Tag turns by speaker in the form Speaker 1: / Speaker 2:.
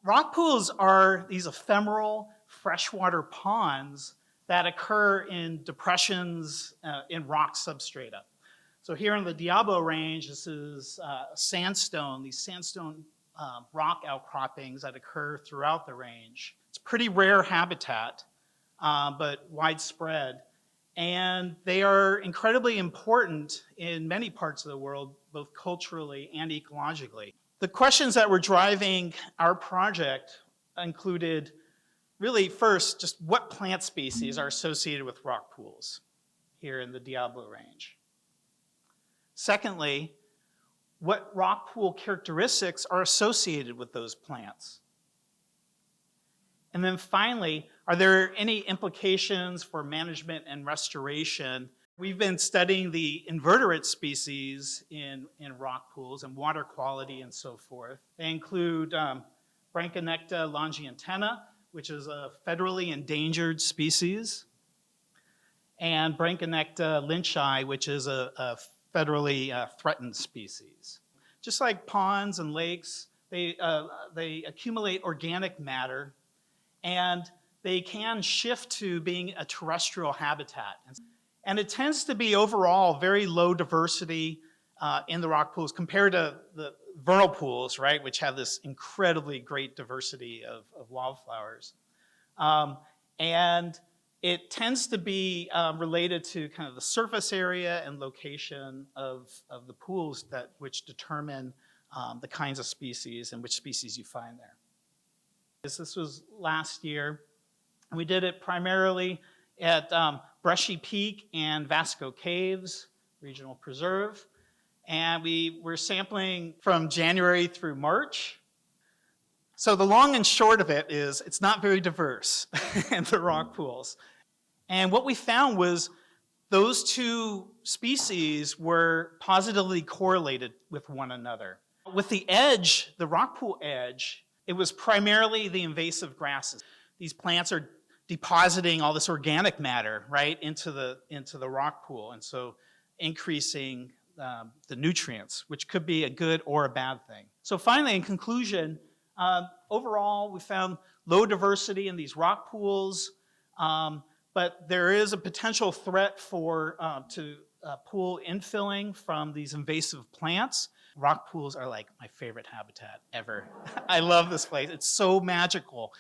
Speaker 1: Rock pools are these ephemeral freshwater ponds that occur in depressions in rock substrata. So here in the Diablo Range, this is sandstone, these sandstone rock outcroppings that occur throughout the range. It's pretty rare habitat, but widespread. And they are incredibly important in many parts of the world, both culturally and ecologically. The questions that were driving our project included, really first, just what plant species are associated with rock pools here in the Diablo Range. Secondly, what rock pool characteristics are associated with those plants? And then finally, are there any implications for management and restoration? We've been studying the invertebrate species in rock pools and water quality and so forth. They include Branchinecta longiantenna, which is a federally endangered species, and Branchinecta lynchi, which is a federally threatened species. Just like ponds and lakes, they accumulate organic matter, and they can shift to being a terrestrial habitat. And it tends to be overall very low diversity in the rock pools compared to the vernal pools, right, which have this incredibly great diversity of wildflowers. And it tends to be related to kind of the surface area and location of the pools which determine the kinds of species and which species you find there. This was last year. We did it primarily at Brushy Peak and Vasco Caves Regional Preserve. And we were sampling from January through March. So the long and short of it is it's not very diverse in the rock pools. And what we found was those two species were positively correlated with one another. With the edge, the rock pool edge, it was primarily the invasive grasses. These plants are depositing all this organic matter right into the rock pool, and so increasing the nutrients, which could be a good or a bad thing. So finally, in conclusion, overall, we found low diversity in these rock pools, but there is a potential threat to pool infilling from these invasive plants. Rock pools are like my favorite habitat ever. I love this place. It's so magical.